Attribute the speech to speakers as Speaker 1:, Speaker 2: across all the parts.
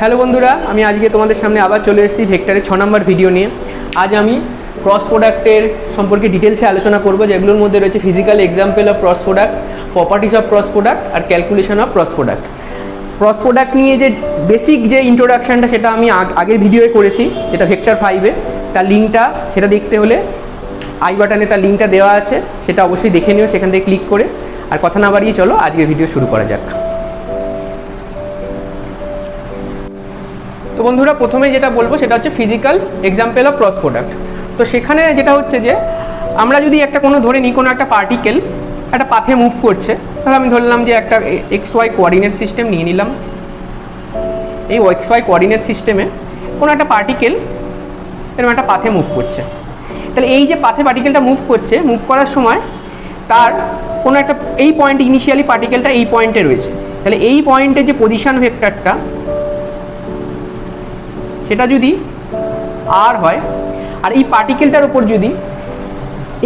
Speaker 1: Hello বন্ধুরা, আমি আজকে তোমাদের সামনে আবার চলে এসেছি ভেক্টরের 6 নম্বর ভিডিও নিয়ে। আজ আমি ক্রস প্রোডাক্টের সম্পর্কে ডিটেলসে আলোচনা করব, যেগুলোর মধ্যে রয়েছে physical example of cross product, properties of cross product আর calculation of cross product. Cross product নিয়ে যে বেসিক যে ইন্ট্রোডাকশানটা সেটা আমি আগের ভিডিওয়ে করেছি, যেটা ভেক্টর 5-এ। তার লিঙ্কটা সেটা দেখতে হলে আই বাটনে তার লিঙ্কটা দেওয়া আছে, সেটা অবশ্যই দেখে নিও সেখান থেকে ক্লিক করে। আর কথা না বাড়িয়ে চলো আজকের ভিডিও শুরু করা যাক। তো বন্ধুরা, প্রথমে যেটা বলবো সেটা হচ্ছে physical example of cross product. তো সেখানে যেটা হচ্ছে যে আমরা যদি একটা কোনো ধরে নিই, কোনো একটা পার্টিকেল একটা পাথে মুভ করছে, তাহলে আমি ধরলাম যে একটা XY কোঅর্ডিনেট সিস্টেম নিয়ে নিলাম। এই XY কোঅর্ডিনেট সিস্টেমে কোনো একটা পার্টিকেল এরকম একটা পাথে মুভ করছে। তাহলে এই যে পাথে পার্টিকেলটা মুভ করছে, মুভ করার সময় তার কোনো একটা এই পয়েন্টে ইনিশিয়ালি পার্টিকেলটা এই পয়েন্টে রয়েছে। তাহলে এই পয়েন্টে যে পজিশন ভেক্টরটা সেটা যদি আর হয়, আর এই পার্টিকেলটার উপর যদি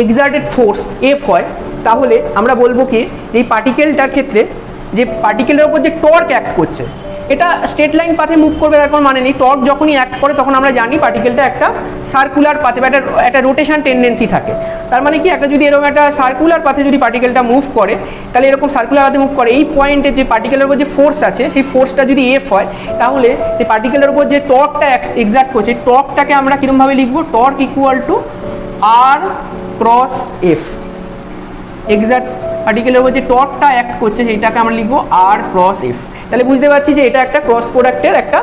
Speaker 1: এক্সার্টেড ফোর্স F হয়, তাহলে আমরা বলবো কি যে এই পার্টিকেলটার ক্ষেত্রে যে পার্টিকেলের উপর যে টর্ক অ্যাক্ট করছে, এটা স্ট্রেট লাইন পাথে মুভ করবে তার কোনো মানে নেই। টর্ক যখনই অ্যাক্ট করে তখন আমরা জানি পার্টিকেলটা একটা সার্কুলার পাথে বা একটা রোটেশন টেন্ডেন্সি থাকে। তার মানে কি, একটা যদি এরকম একটা সার্কুলার পাথে যদি পার্টিকেলটা মুভ করে, তাহলে এরকম সার্কুলার পাথে মুভ করে এই পয়েন্টে যে পার্টিকেলের উপর যে ফোর্স আছে, সেই ফোর্সটা যদি F হয়, তাহলে যে পার্টিকেলের উপর যে টর্কটা এক্সার্ট করছে, টর্কটাকে আমরা কীরকমভাবে লিখবো? Torque equal to R cross F. Exact পার্টিকেলের উপর যে টর্কটা অ্যাক্ট করছে সেইটাকে আমরা লিখবো আর ক্রস এফ। তাহলে বুঝতে পারছি যে এটা একটা ক্রস প্রোডাক্টের একটা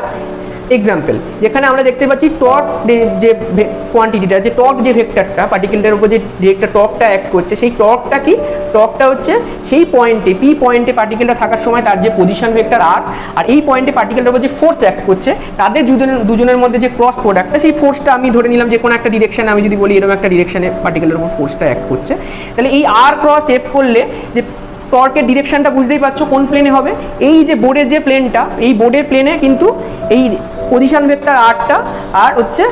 Speaker 1: এক্সাম্পল, যেখানে আমরা দেখতে পাচ্ছি টর্ক যে কোয়ান্টিটিটা, যে টর্ক যে ভেক্টরটা পার্টিকেলটার উপর যে একটা টর্কটা অ্যাক্ট করছে, সেই টর্কটা কি? টর্কটা হচ্ছে সেই পয়েন্টে পি পয়েন্টে পার্টিকেলটা থাকার সময় তার যে পজিশন ভেক্টর আর এই পয়েন্টে পার্টিকেলটার উপর যে ফোর্স অ্যাক্ট করছে, তাদের দুজনের মধ্যে যে ক্রস প্রোডাক্টটা, সেই ফোর্সটা আমি ধরে নিলাম যে কোনো একটা ডিরেকশানে, আমি যদি বলি এরকম একটা ডিরেকশানে পার্টিকেলের উপর ফোর্সটা অ্যাক্ট করছে। তাহলে এই আর ক্রস এফ করলে যে টর্কের ডিরেকশনটা বুঝতেই পারছো কোন প্লেনে হবে। এই যে বোর্ডের যে প্লেনটা, এই বোর্ডের প্লেনে কিন্তু এই পজিশন ভেক্টর আরটা আর হচ্ছে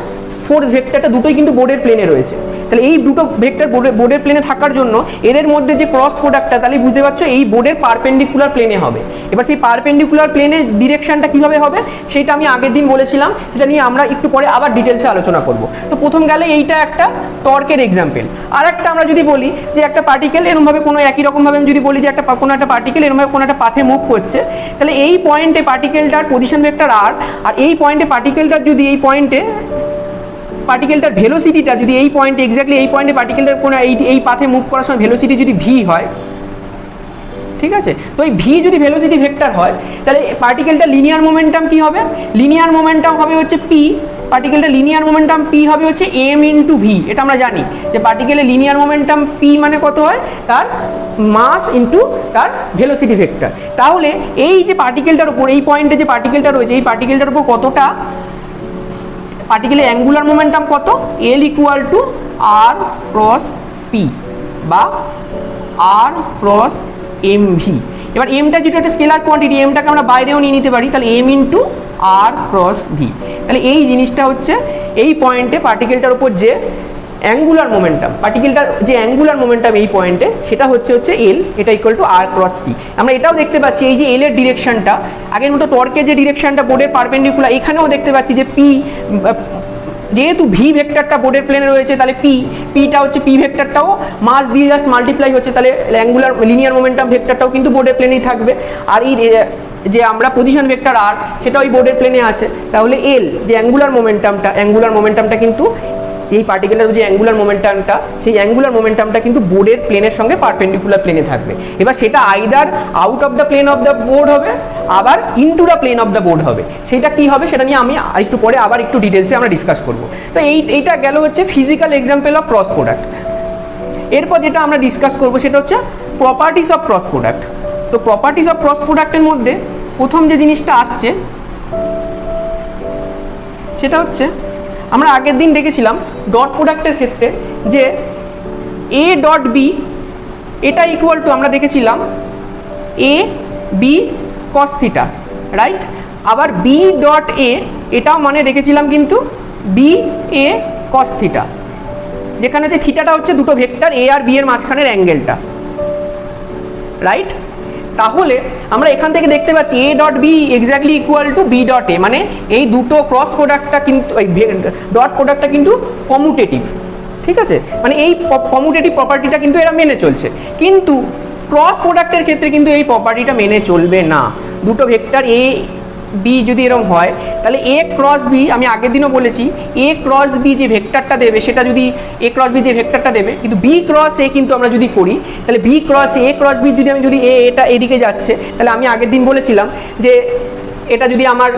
Speaker 1: ফোর্স ভেক্টরটা দুটোই কিন্তু বোর্ডের প্লেনে রয়েছে। তাহলে এই দুটো ভেক্টর বোর্ডের প্লেনে থাকার জন্য এদের মধ্যে যে ক্রস প্রোডাক্টটা, তাহলে বুঝতে পারছো এই বোর্ডের পারপেন্ডিকুলার প্লেনে হবে। এবার সেই পারপেন্ডিকুলার প্লেনের ডিরেকশনটা কীভাবে হবে সেটা আমি আগের দিন বলেছিলাম, সেটা নিয়ে আমরা একটু পরে আবার ডিটেলসে আলোচনা করব। তো প্রথম গেলে এইটা একটা টর্কের এক্সাম্পল। আর একটা আমরা যদি বলি যে একটা পার্টিকেল এরকমভাবে কোনো একই রকমভাবে আমি যদি বলি যে কোনো একটা পার্টিকেল এরকমভাবে কোনো একটা পাথে মুভ করছে, তাহলে এই পয়েন্টে পার্টিকেলটার পজিশন ভেক্টর আর এই পয়েন্টে পার্টিকেলটার যদি এই পয়েন্টে পার্টিকেলটার ভেলোসিটিটা যদি এই পয়েন্টে এক্স্যাক্টলি এই পয়েন্টে পার্টিকেলটার কোনো এই পাথে মুভ করার সময় ভেলোসিটি যদি ভি হয়, ঠিক আছে? তো এই ভি যদি ভেলোসিটি ভেক্টর হয়, তাহলে পার্টিকেলটা লিনিয়ার মোমেন্টাম কি হবে? লিনিয়ার মোমেন্টাম হবে হচ্ছে পি। পার্টিকেলটা লিনিয়ার মোমেন্টাম পি হবে হচ্ছে এম ইন্টু ভি। এটা আমরা জানি যে পার্টিকেলের লিনিয়ার মোমেন্টাম পি মানে কত হয়? তার মাস ইন্টু তার ভেলোসিটি ভেক্টর। তাহলে এই যে পার্টিকেলটার উপর এই পয়েন্টে যে পার্টিকেলটা রয়েছে, এই পার্টিকেলটার উপর কতটা পার্টিকেলের অ্যাঙ্গুলার মোমেন্টাম কত? L equal to R cross P বা আর ক্রস এম ভি। এবার এমটা যেটা একটা স্কেলার কোয়ান্টিটি, এমটাকে আমরা বাইরেও নিয়ে নিতে পারি, তাহলে এম ইন্টু আর ক্রস ভি। তাহলে এই জিনিসটা হচ্ছে এই পয়েন্টে পার্টিকেলটার উপর যে অ্যাঙ্গুলার মোমেন্টাম, পার্টিকেলটার যে অ্যাঙ্গুলার মোমেন্টাম এই পয়েন্টে, সেটা হচ্ছে এল, এটা equal to R cross P. আমরা এটাও দেখতে পাচ্ছি এই যে এল এর ডিরেকশনটা, আগের মতো টর্কের যে ডিরেকশনটা বোর্ডের পারপেন্ডিকুলার, এখানেও দেখতে পাচ্ছি যে পি, যেহেতু ভি ভেক্টরটা বোর্ডের প্লেনে রয়েছে, তাহলে পিটা হচ্ছে পি ভেক্টরটাও মাস দিয়ে জাস্ট মাল্টিপ্লাই হচ্ছে, তাহলে অ্যাঙ্গুলার লিনিয়ার মোমেন্টাম ভেক্টরটাও কিন্তু বোর্ডের প্লেনেই থাকবে। আর এই যে আমরা পজিশন ভেক্টর আর, সেটা ওই বোর্ডের প্লেনে আছে। তাহলে এল যে অ্যাঙ্গুলার মোমেন্টামটা কিন্তু এই পার্টিকেলের যে অ্যাঙ্গুলার মোমেন্টামটা, সেই অ্যাঙ্গুলার মোমেন্টামটা কিন্তু বোর্ডের প্লেনের সঙ্গে পারপেন্ডিকুলার প্লেনে থাকবে। এবার সেটা either out of the plane of the board হবে, আবার into the plane of the board হবে। সেটা কি হবে সেটা নিয়ে আমি একটু পরে আবার একটু ডিটেলসে আমরা ডিসকাস করব। তো এইটা গেল হচ্ছে physical example of cross product. এরপর যেটা আমরা ডিসকাস করব সেটা হচ্ছে প্রপার্টিস অফ ক্রস প্রোডাক্ট। তো প্রপার্টিস অফ ক্রস প্রোডাক্টের মধ্যে প্রথম যে জিনিসটা আসছে সেটা হচ্ছে, আমরা আগের দিন দেখেছিলাম ডট প্রোডাক্টের ক্ষেত্রে যে এ ডট বি এটা ইকুয়াল টু, আমরা দেখেছিলাম A B cos theta, right? আবার বি ডট এ এটাও মানে দেখেছিলাম কিন্তু বি এ কস থিটা, যেখানে যে থিটাটা হচ্ছে দুটো ভেক্টর এ আর বি এর মাঝখানের অ্যাঙ্গেলটা, রাইট? তাহলে আমরা এখান থেকে দেখতে পাচ্ছি A dot B exactly equal to B dot A, মানে এই দুটো ক্রস প্রোডাক্টটা কিন্তু ডট প্রোডাক্টটা কিন্তু কমিউটেটিভ, ঠিক আছে, মানে এই কমিউটেটিভ প্রপার্টিটা কিন্তু এরা মেনে চলছে। কিন্তু ক্রস প্রোডাক্টের ক্ষেত্রে কিন্তু এই প্রপার্টিটা মেনে চলবে না। দুটো ভেক্টর এ বি যদি এরকম হয় তাহলে এ ক্রস বি, আমি আগের দিনও বলেছি এ ক্রস বি যে ভেক্টরটা দেবে সেটা যদি এ ক্রস বি যে ভেক্টরটা দেবে, কিন্তু বি ক্রস এ কিন্তু আমরা যদি করি তাহলে বি ক্রস এ ক্রস বি যদি আমি যদি এটা এদিকে যাচ্ছে, তাহলে আমি আগের দিন বলেছিলাম যে এটা যদি আমার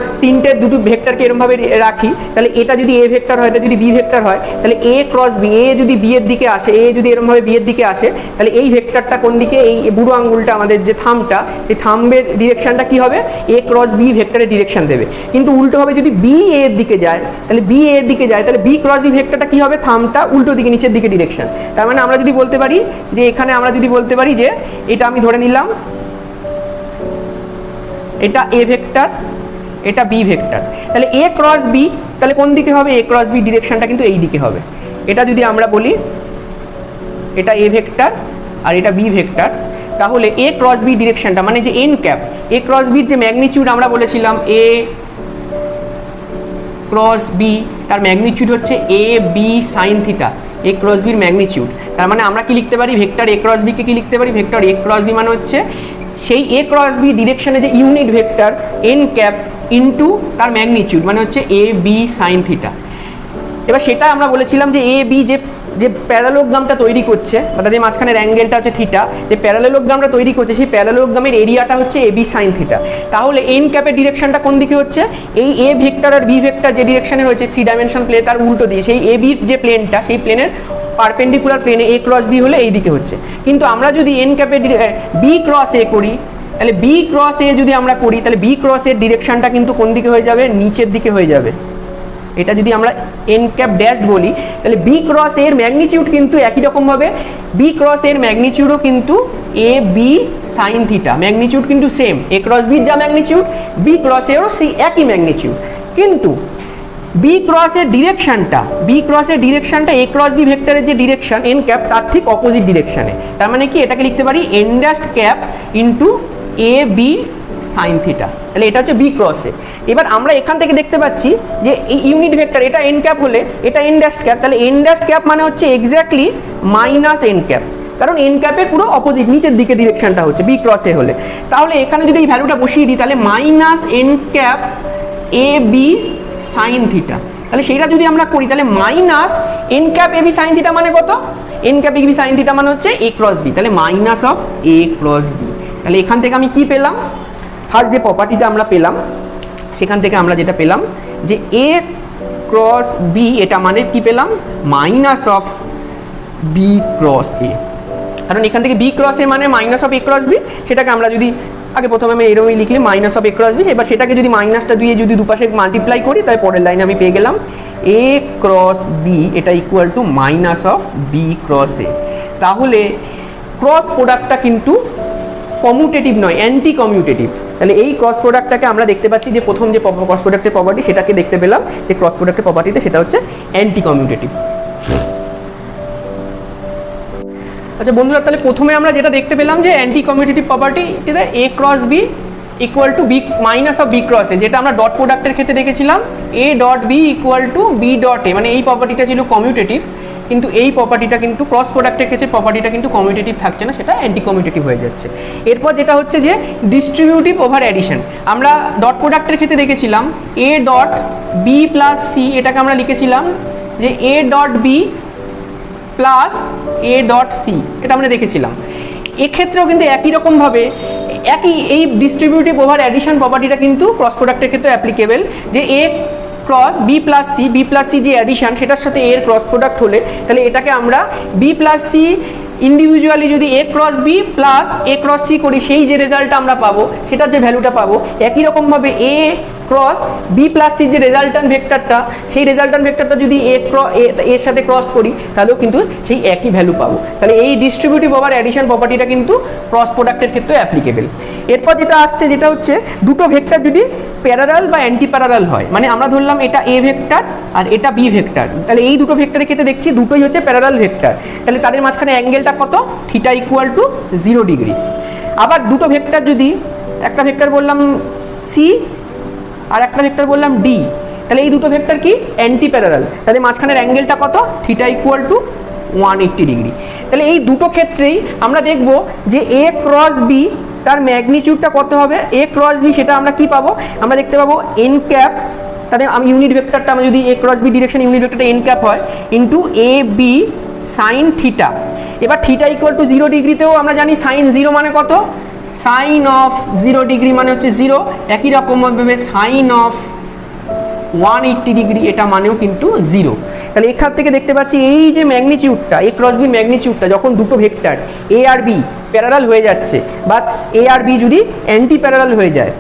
Speaker 1: দুটো ভেক্টরকে এরকমভাবে রাখি, তাহলে এটা যদি এ ভেক্টর হয়, এটা যদি বি ভেক্টর হয়, তাহলে এ ক্রস বি, এ যদি বি এর দিকে আসে, এ যদি এরকমভাবে বি এর দিকে আসে, তাহলে এই ভেক্টরটা কোন দিকে, এই বুড়ো আঙ্গুলটা আমাদের যে থাম্বটা, সেই থাম্বের ডিরেকশনটা কি হবে, এ ক্রস বি ভেক্টরের ডিরেকশন দেবে। কিন্তু উল্টো হবে, যদি বি এ এর দিকে যায়, তাহলে বি এ এর দিকে যায়, তাহলে বি ক্রস বি ভেক্টরটা কি হবে, থাম্বটা উল্টো দিকে নিচের দিকে ডিরেকশন। তার মানে আমরা যদি বলতে পারি যে এখানে আমরা যদি বলতে পারি যে এটা আমি ধরে নিলাম এটা এ ভেক্টর, এটা বি ভেক্টর, তাহলে এ ক্রস বি তাহলে কোন দিকে হবে, এ ক্রস বি ডিরেকশনটা কিন্তু এই দিকে হবে। এটা যদি আমরা বলি এটা এ ভেক্টর আর এটা বি ভেক্টর, তাহলে এ ক্রস বি ডিরেকশনটা মানে যে এন ক্যাপ, এ ক্রস বির যে ম্যাগনিটিউড আমরা বলেছিলাম এ ক্রস বি, তার ম্যাগনিটিউড হচ্ছে A B sine theta, A cross বির ম্যাগনিটিউড। তার মানে আমরা কি লিখতে পারি, ভেক্টর এ ক্রস বিকে কি লিখতে পারি, ভেক্টর এ ক্রস বি মানে হচ্ছে সেই এ ক্রস বি ডিরেকশনে যে unit vector N cap into তার ম্যাগনিটিউড মানে হচ্ছে এ বি সাইন থিটা। এবার সেটা আমরা বলেছিলাম যে এ বি যে প্যারালোগ্রামটা তৈরি করছে, বা তাদের মাঝখানের অ্যাঙ্গেলটা হচ্ছে থিটা, যে প্যারালোগ্রামটা তৈরি করছে সেই প্যারালোগ্রামের এরিয়াটা হচ্ছে এ বি সাইন থিটা। তাহলে এন ক্যাপের ডিরেকশনটা কোন দিকে হচ্ছে, এই এ ভেক্টর আর বি ভেক্টর যে ডিরেকশনে রয়েছে 3 ডাইমেনশন প্লেন তার উল্টো দিয়ে, সেই এ বির যে প্লেনটা সেই প্লেনের পারপেন্ডিকুলার প্লেনে এ ক্রস বি হলে এই দিকে হচ্ছে। কিন্তু আমরা যদি এন ক্যাপের বি ক্রস এ করি, তাহলে বি ক্রস এ যদি আমরা করি তাহলে বি ক্রস এর ডিরেকশনটা কিন্তু কোন দিকে হয়ে যাবে, নিচের দিকে হয়ে যাবে। এটা যদি আমরা এন ক্যাপ ড্যাশ বলি তাহলে বি ক্রস এর ম্যাগনিটিউড কিন্তু একই রকমভাবে, বি ক্রস এর ম্যাগনিটিউডও কিন্তু এ বি সাইন থিটা, ম্যাগনিটিউড কিন্তু সেম, এ ক্রস বির যা ম্যাগনিটিউড বি ক্রস এরও সেই একই ম্যাগনিটিউড। কিন্তু বি ক্রস এর ডিরেকশনটা এ ক্রস বি ভেক্টরের যে ডিরেকশন এন ক্যাপ তার ঠিক অপোজিট ডিরেকশনে। তার মানে কি এটাকে লিখতে পারি N dash cap into A B sine theta, তাহলে এটা হচ্ছে বি ক্রস এ। এবার আমরা এখান থেকে দেখতে পাচ্ছি যে এই ইউনিট ভেক্টর এটা এন ক্যাপ হলে এটা এন ড্যাশ ক্যাপ, তাহলে এন ড্যাশ ক্যাপ মানে হচ্ছে এক্স্যাক্টলি মাইনাস এন ক্যাপ, কারণ এন ক্যাপের পুরো অপোজিট নিচের দিকে ডিরেকশনটা হচ্ছে বি ক্রস এ হলে। তাহলে এখানে যদি এই ভ্যালুটা বসিয়ে দিই তাহলে minus N cap A B sine theta, তাহলে সেইটা যদি আমরা করি তাহলে minus N cap A B sine theta মানে কত, N cap A B sine theta মানে হচ্ছে এ ক্রস বি, তাহলে minus of A cross B. তাহলে এখান থেকে আমি কি পেলাম, ফার্স্ট যে প্রপার্টিটা আমরা পেলাম সেখান থেকে আমরা যেটা পেলাম যে এ ক্রস বি এটা মানে কি পেলাম, minus of B cross A, কারণ এখান থেকে বি ক্রস এ মানে minus of A cross B, সেটাকে আমরা যদি আগে প্রথমে আমি এরকমই লিখলে minus of A cross B, এবার সেটাকে যদি মাইনাসটা দিয়ে যদি দুপাশে মাল্টিপ্লাই করি তাহলে পরের লাইনে আমি পেয়ে গেলাম এ ক্রস বি এটা equal to minus of B cross A. তাহলে ক্রস প্রোডাক্টটা কিন্তু কমিউটেটিভ নয়, অ্যান্টি কমিউটেটিভ। তাহলে এই ক্রস প্রোডাক্টটাকে আমরা দেখতে পাচ্ছি যে প্রথম যে ক্রস প্রোডাক্টের প্রপার্টি সেটাকে দেখতে পেলাম যে ক্রস প্রোডাক্টের প্রপার্টিতে সেটা হচ্ছে অ্যান্টি কমিউটেটিভ। আচ্ছা বন্ধুরা, তাহলে প্রথমে আমরা যেটা দেখতে পেলাম যে অ্যান্টি কমিউটেটিভ প্রপার্টিতে A cross B equal to B minus of B cross A, যেটা আমরা ডট প্রোডাক্টের ক্ষেত্রে দেখেছিলাম A dot B equal to B dot A, মানে এই প্রপার্টিটা ছিল কমিউটেটিভ, কিন্তু এই প্রপার্টিটা কিন্তু ক্রস প্রোডাক্টের ক্ষেত্রে প্রপার্টিটা কিন্তু কমিউটেটিভ থাকছে না, সেটা অ্যান্টি কমিউটেটিভ হয়ে যাচ্ছে। এরপর যেটা হচ্ছে যে ডিস্ট্রিবিউটিভ ওভার অ্যাডিশন, আমরা ডট প্রোডাক্টের ক্ষেত্রে দেখেছিলাম A dot B plus C, এটাকে আমরা লিখেছিলাম যে A dot B plus A dot C, এটা আমরা দেখেছিলাম। এক্ষেত্রেও কিন্তু একই রকমভাবে এই ডিস্ট্রিবিউটিভ ওভার অ্যাডিশন প্রপার্টিটা কিন্তু ক্রস প্রোডাক্টের ক্ষেত্রে অ্যাপ্লিকেবল, যে এ ক্রস বি প্লাস সি যে অ্যাডিশন সেটার সাথে এর ক্রস প্রোডাক্ট হলে তাহলে এটাকে আমরা বি প্লাস সি ইন্ডিভিজুয়ালি যদি A cross B plus A cross C করি সেই যে রেজাল্টটা আমরা পাবো সেটার যে ভ্যালুটা পাবো, একই রকমভাবে এ ক্রস বি প্লাস সি যে রেজাল্টান্ট ভেক্টরটা সেই রেজাল্টান্ট ভেক্টরটা যদি এর সাথে ক্রস করি তাহলেও কিন্তু সেই একই ভ্যালু পাবো। তাহলে এই ডিস্ট্রিবিউটিভ ওভার অ্যাডিশন প্রপার্টিটা কিন্তু ক্রস প্রোডাক্টের ক্ষেত্রে অ্যাপ্লিকেবল। এরপর যেটা আসছে যেটা হচ্ছে দুটো ভেক্টর যদি প্যারালাল বা অ্যান্টি প্যারালাল হয়, মানে আমরা ধরলাম এটা এ ভেক্টর আর এটা বি ভেক্টর, তাহলে এই দুটো ভেক্টরের ক্ষেত্রে দেখছি দুটোই হচ্ছে প্যারালাল ভেক্টর, তাহলে তাদের মাঝখানে অ্যাঙ্গেলটা কত, থিটা ইকুয়াল টু 0 ডিগ্রি। আবার দুটো ভেক্টর যদি, একটা ভেক্টর বললাম সি আর একটা ভেক্টর বললাম ডি, তাহলে এই দুটো ভেক্টর কি অ্যান্টি প্যারালাল, তাদের মাঝখানের অ্যাঙ্গেলটা কত, থিটা ইকুয়াল টু 180 ডিগ্রি। তাহলে এই দুটো ক্ষেত্রেই আমরা দেখব যে এ ক্রস বি তার ম্যাগনিটিউডটা কত হবে, এ ক্রস বি সেটা আমরা কি পাবো, আমরা দেখতে পাবো এন ক্যাপ, তাদের আমি ইউনিট ভেক্টরটা আমরা যদি A cross B direction unit ভেক্টরটা এন ক্যাপ হয় into A B sine theta. এবার থিটা ইকুয়াল টু 0 ডিগ্রিতেও আমরা জানি সাইন 0 মানে কত, সাইন অফ 0 ডিগ্রি মানে হচ্ছে 0, একই রকমভাবে সাইন অফ 180 ডিগ্রি এটা মানেও কিন্তু 0। তাহলে এখান থেকে দেখতে পাচ্ছি এই যে ম্যাগনিটিউডটা, এ ক্রস বি ম্যাগনিটিউডটা যখন দুটো ভেক্টর এ আর বি প্যারালাল হয়ে যাচ্ছে, বা এ আর বি যদি অ্যান্টি প্যারালাল হয়ে যায়,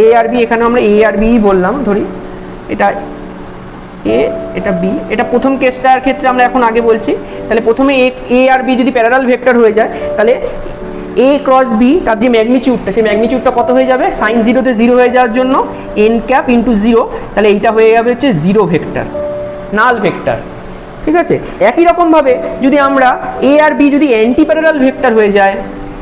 Speaker 1: এ আর বি এখানে আমরা এ আর বি বললাম ধরি, এটা এ এটা বি, এটা প্রথম কেসটার ক্ষেত্রে আমরা এখন আগে বলছি। তাহলে প্রথমে এ আর বি যদি প্যারালাল ভেক্টর হয়ে যায়, তাহলে এ ক্রস বি তার যে ম্যাগনিটিউডটা, সেই ম্যাগনিটিউডটা কত হয়ে যাবে, সাইন 0 তে 0 হয়ে যাওয়ার জন্য এন ক্যাপ ইন্টু 0, তাহলে এইটা হয়ে যাবে হচ্ছে 0 ভেক্টর, নাল ভেক্টর। ঠিক আছে, একই রকমভাবে যদি আমরা এ আর বি যদি অ্যান্টি প্যারালাল ভেক্টর হয়ে যায়,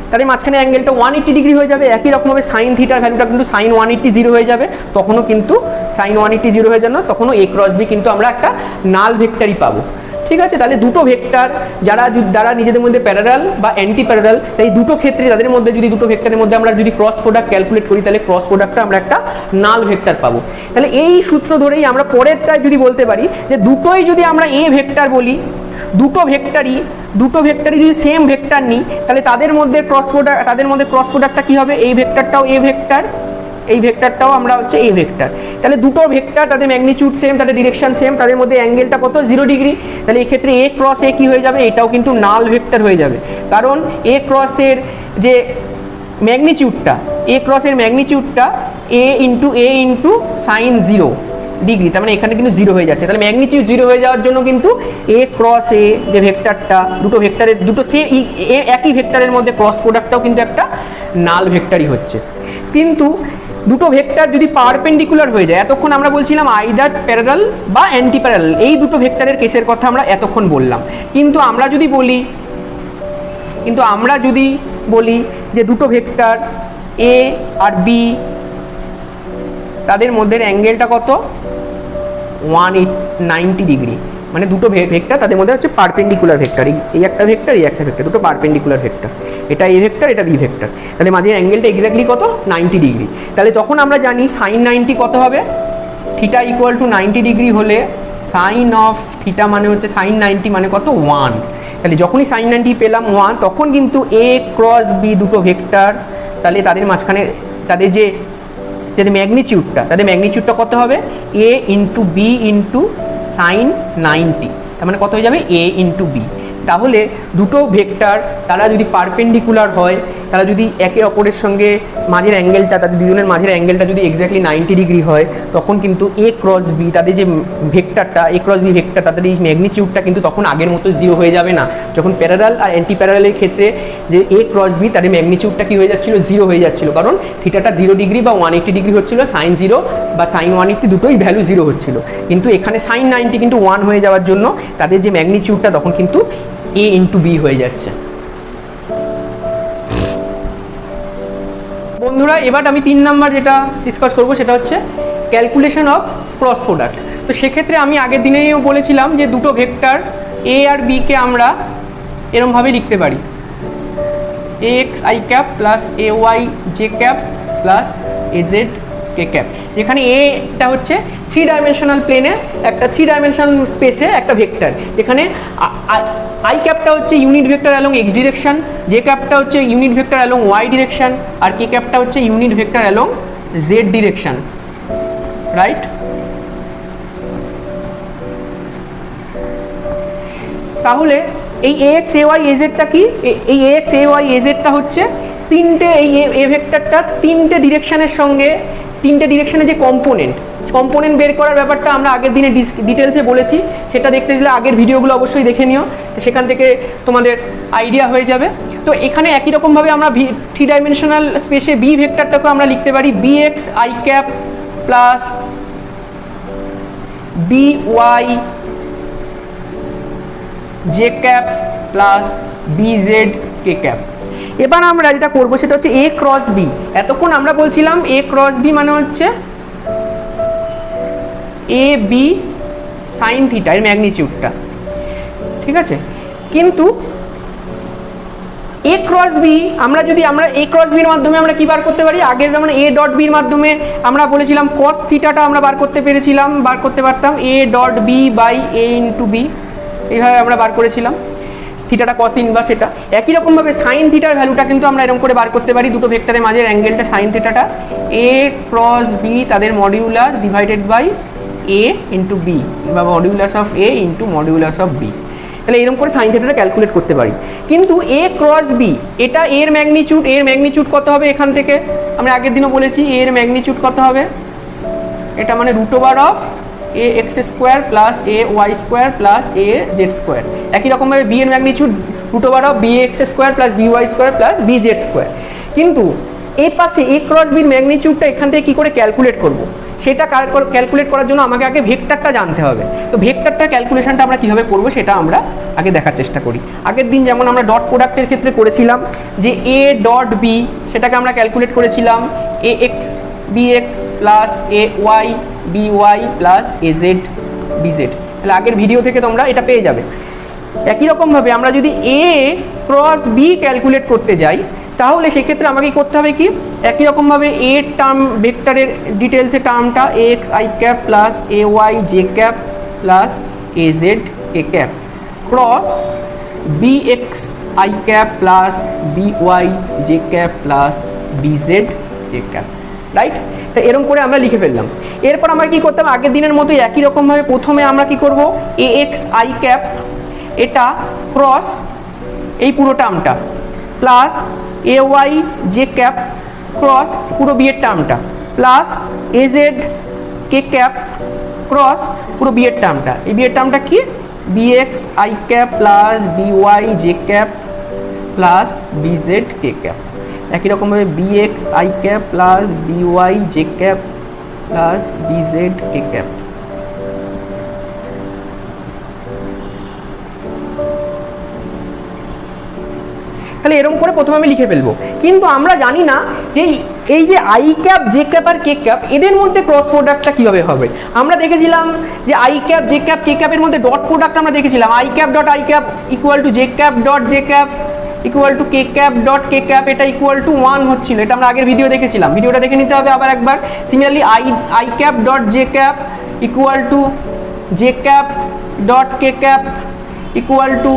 Speaker 1: তাহলে মাঝখানে অ্যাঙ্গেলটা 180 ডিগ্রি হয়ে যাবে, একই রকমভাবে সাইন থিটার ভ্যালুটা কিন্তু সাইন 180 0 হয়ে যাবে, তখনও কিন্তু সাইন 180 0 হয়ে যাবে, তখনও এ ক্রস বি কিন্তু আমরা একটা নাল ভেক্টরই পাবো। ঠিক আছে, তাহলে দুটো ভেক্টর যারা নিজেদের মধ্যে প্যারালাল বা অ্যান্টি প্যারালাল, এই দুটো ক্ষেত্রে তাদের মধ্যে যদি দুটো ভেক্টরের মধ্যে আমরা যদি ক্রস প্রোডাক্ট ক্যালকুলেট করি, তাহলে ক্রস প্রোডাক্টটা আমরা একটা নাল ভেক্টর পাবো। তাহলে এই সূত্র ধরেই আমরা পরেরটায় যদি বলতে পারি যে দুটোই যদি আমরা এ ভেক্টর বলি, দুটো ভেক্টরই যদি সেম ভেক্টর নিই, তাহলে তাদের মধ্যে ক্রস প্রোডাক্টটা কি হবে, এই ভেক্টরটাও এ ভেক্টর, এই ভেক্টরটাও আমরা হচ্ছে এ ভেক্টর। তাহলে দুটো ভেক্টর তাদের ম্যাগনিটিউড সেম, তাদের ডিরেকশন সেম, তাদের মধ্যে অ্যাঙ্গেলটা কত, 0 ডিগ্রি। তাহলে এই ক্ষেত্রে এ ক্রস এ কি হয়ে যাবে, এটাও কিন্তু নাল ভেক্টর হয়ে যাবে, কারণ এ ক্রসের যে ম্যাগনিটিউডটা, এ ক্রসের ম্যাগনিটিউডটা এ ইন্টু সাইন 0 ডিগ্রি, তার মানে এখানে কিন্তু 0 হয়ে যাচ্ছে। তাহলে ম্যাগনিটিউড 0 হয়ে যাওয়ার জন্য কিন্তু এ ক্রস এ যে ভেক্টরটা, দুটো একই ভেক্টরের মধ্যে ক্রস প্রোডাক্টটাও কিন্তু একটা নাল ভেক্টরই হচ্ছে। কিন্তু দুটো ভেক্টর যদি পারপেন্ডিকুলার হয়ে যায়, এতক্ষণ আমরা বলছিলাম আইদার প্যারালাল বা অ্যান্টি প্যারালাল, এই দুটো ভেক্টরের কেসের কথা আমরা এতক্ষণ বললাম। কিন্তু আমরা যদি বলি যে দুটো ভেক্টর এ আর বি তাদের মধ্যে অ্যাঙ্গেলটা কত, 190 ডিগ্রি, মানে দুটো ভেক্টর তাদের মধ্যে হচ্ছে পারপেন্ডিকুলার ভেক্টর, এই একটা ভেক্টর এই একটা ভেক্টর, দুটো পারপেন্ডিকুলার ভেক্টর, এটা এ ভেক্টর এটা বি ভেক্টর, তাহলে মাঝে অ্যাঙ্গেলটা এক্স্যাক্টলি কত, 90 ডিগ্রি। তাহলে তখন আমরা জানি সাইন 90 কত হবে, থিটা ইকুয়াল টু 90 ডিগ্রি হলে সাইন অফ থিটা মানে হচ্ছে সাইন 90 মানে কত, 1। তাহলে যখনই সাইন 90 পেলাম 1, তখন কিন্তু এ ক্রস বি দুটো ভেক্টর, তাহলে তাদের মাঝখানে তাদের ম্যাগনিটিউডটা কত হবে, এ ইন্টু বি ইন্টু সাইন 90, তার মানে কত হয়ে যাবে, এ ইন্টু বি। তাহলে দুটো ভেক্টর তারা যদি পারপেন্ডিকুলার হয়, তারা যদি একে অপরের সঙ্গে মাঝের অ্যাঙ্গেলটা, তাদের দুজনের মাঝের অ্যাঙ্গেলটা যদি এক্স্যাক্টলি 90 ডিগ্রি হয়, তখন কিন্তু এ ক্রস বি তাদের যে ভেক্টরটা, এ ক্রস বি ভেক্টর, তাদের এই ম্যাগনিটিউডটা কিন্তু তখন আগের মতো 0 হয়ে যাবে না। যখন প্যারালাল আর অ্যান্টি প্যারালালের ক্ষেত্রে যে এ ক্রস বি তাদের ম্যাগনিটিউডটা কি হয়ে যাচ্ছিল, 0 হয়ে যাচ্ছিল, কারণ থিটাটা 0 ডিগ্রি বা 180 ডিগ্রি হচ্ছিল, সাইন 0 বা সাইন 180 দুটোই ভ্যালু 0 হচ্ছিল। কিন্তু এখানে সাইন 90 কিন্তু 1 হয়ে যাওয়ার জন্য তাদের যে ম্যাগনিটিউডটা তখন কিন্তু এ ইন্টু বি হয়ে যাচ্ছে। বন্ধুরা, এবার আমি 3 নাম্বার যেটা ডিসকাস করব সেটা হচ্ছে ক্যালকুলেশন অফ ক্রস প্রোডাক্ট। তো সেক্ষেত্রে আমি আগের দিনেও বলেছিলাম যে দুটো ভেক্টর এ আর বি কে আমরা এরমভাবে লিখতে পারি, A X I cap plus A Y J cap plus A Z K cap, যেখানে এটা হচ্ছে 3 ডাইমেনশনাল প্লেনে একটা 3 ডাইমেনশনাল স্পেসে একটা ভেক্টর, যেখানে আই ক্যাপটা হচ্ছে unit vector along X direction, J ক্যাপটা হচ্ছে unit vector along Y direction, আর কে ক্যাপটা হচ্ছে unit vector along Z direction, right? তাহলে এই এক্স এ ওয়াই এজেডটা কি, এই এক্স এ ওয়াই এজেডটা হচ্ছে তিনটে, এই এ ভেক্টরটা তিনটে ডিরেকশনের সঙ্গে, তিনটে ডিরেকশনের যে কম্পোনেন্ট বের করার ব্যাপারটা আমরা আগের দিনে ডিটেলসে বলেছি, সেটা দেখতে গেলে আগের ভিডিওগুলো অবশ্যই দেখে নিও, সেখান থেকে তোমাদের আইডিয়া হয়ে যাবে। তো এখানে একই রকমভাবে আমরা 3 ডাইমেনশনাল স্পেসে বি ভেক্টরটাকে আমরা লিখতে পারি B X I cap plus B Y J cap plus B Z K cap. এবার আমরা যেটা করব সেটা হচ্ছে এ ক্রস বি। এতক্ষণ আমরা বলছিলাম এ ক্রস বি মানে হচ্ছে এ বি সাইন থিটা এর ম্যাগনিটিউডটা, ঠিক আছে। কিন্তু এ ক্রস বি আমরা এ ক্রস বির মাধ্যমে আমরা কি বার করতে পারি, আগের যেমন এ ডট বির মাধ্যমে আমরা বলেছিলাম কস থিটাটা আমরা বার করতে পারতাম A dot B by A into B, এইভাবে আমরা বার করেছিলাম থিটাটা কস ইনভার্স। এটা একই রকমভাবে সাইন থিটার ভ্যালুটা কিন্তু আমরা এরকম করে বার করতে পারি, দুটো ভেক্টরের মাঝের অ্যাঙ্গেলটা সাইন থিটাটা এ ক্রস বি তাদের modulus divided by A into B বা modulus of A into modulus of B. তাহলে এরকম করে সাইন থিটাটা ক্যালকুলেট করতে পারি। কিন্তু এ ক্রস বি এটা এর ম্যাগনিটিউড কত হবে, এখান থেকে আমরা আগের দিনও বলেছি এর ম্যাগনিটিউড কত হবে, এটা মানে root over of A X square plus A Y square plus A Z square. একই রকমভাবে বি এর magnitude root over of B X square plus B Y square plus B Z square. কিন্তু এই পাশে এ ক্রস বির ম্যাগনিটিউডটা এখান থেকে কী করে ক্যালকুলেট করব, সেটা ক্যালকুলেট করার জন্য আমাকে আগে ভেক্টরটা জানতে হবে। তো ভেক্টরটা ক্যালকুলেশনটা আমরা কীভাবে করবো সেটা আমরা আগে দেখার চেষ্টা করি। আগের দিন যেমন আমরা ডট প্রোডাক্টের ক্ষেত্রে করেছিলাম যে এ ডট বি, সেটাকে আমরা ক্যালকুলেট করেছিলাম A X B X plus A Y B Y plus A Z B Z. তাহলে আগের ভিডিও থেকে তোমরা এটা পেয়ে যাবে। একই রকমভাবে আমরা যদি এ ক্রস বি ক্যালকুলেট করতে যাই তাহলে সেক্ষেত্রে আমাকে করতে হবে কি, একই রকমভাবে এ টার্ম ভেক্টরের ডিটেলসের টার্মটা A X I cap plus A Y J cap plus A Z K cap cross B X I cap plus B Y J cap plus B Z K cap, right. তো এরকম করে আমরা লিখে ফেললাম। এরপর আমরা কি করতাম, আগের দিনের মতো একই রকমভাবে প্রথমে আমরা কি করব এ এক্স আই ক্যাপ এটা ক্রস এই পুরো টার্মটা plus A Y J cap cross পুরো বি এর টার্মটা plus A Z K cap cross পুরো বি এর টার্মটা। এই বি এর টার্মটা কি, B X I cap plus B Y J cap plus B Z K cap. একই রকমভাবে B X I cap plus B Y J cap plus B Z K cap. তাহলে এরকম করে প্রথমে আমি লিখে ফেলবো। কিন্তু আমরা জানি না যে এই যে আই ক্যাপ জে ক্যাপ আর কে ক্যাপ এদের মধ্যে ক্রস প্রোডাক্টটা কীভাবে হবে। আমরা দেখেছিলাম যে আই ক্যাপ জে ক্যাপ কে ক্যাপের মধ্যে ডট প্রোডাক্ট আমরা দেখেছিলাম I cap dot I cap equal to J cap dot J cap equal to K cap dot K cap, এটা ইকুয়াল টু 1 হচ্ছিল। এটা আমরা আগের ভিডিও দেখেছিলাম, ভিডিওটা দেখে নিতে হবে আবার একবার। Similarly I cap dot J cap equal to J cap dot K cap equal to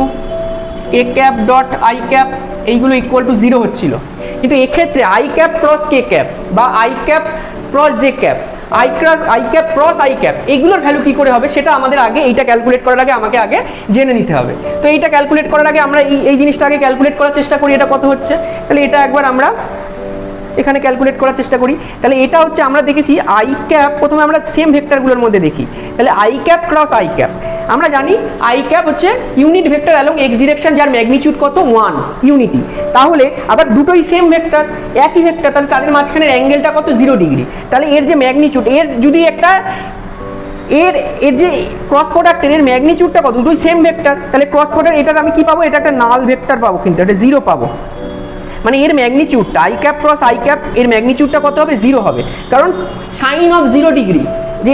Speaker 1: K cap dot I cap, এইগুলো ইকুয়াল টু 0 হচ্ছিল। কিন্তু এক্ষেত্রে I cap cross K cap বা I cap cross J cap I cap cross I cap এইগুলোর value কী করে হবে সেটা আমাদের আগে এইটা ক্যালকুলেট করার আগে আমাকে আগে জেনে নিতে হবে। তো এইটা ক্যালকুলেট করার আগে আমরা এই জিনিসটা আগে ক্যালকুলেট করার চেষ্টা করি, এটা কত হচ্ছে। তাহলে এটা একবার আমরা এখানে ক্যালকুলেট করার চেষ্টা করি। তাহলে এটা হচ্ছে আমরা দেখেছি আই ক্যাপ, প্রথমে আমরা সেম ভেক্টরগুলোর মধ্যে দেখি। তাহলে I cap cross I cap, আমরা জানি আই ক্যাপ হচ্ছে unit vector along X direction যার ম্যাগনিটিউড কত 1 ইউনিটি। তাহলে আবার দুটোই সেম ভেক্টর, একই ভেক্টর, তাহলে তাদের মাঝখানের অ্যাঙ্গেলটা কত 0 ডিগ্রি। তাহলে এর যে ম্যাগনিটিউড এর যদি একটা এর যে ক্রস প্রোডাক্টের এর ম্যাগনিটিউডটা কত, দুটোই সেম ভেক্টর। তাহলে ক্রস প্রোডাক্ট এটার আমি কি পাবো, এটা একটা নাল ভেক্টর পাবো, কিন্তু এটা 0 পাবো। মানে এর ম্যাগনিটিউডটা I cap cross I cap এর ম্যাগনিটিউডটা কত হবে, 0 হবে, কারণ সাইন অফ 0 ডিগ্রি। যে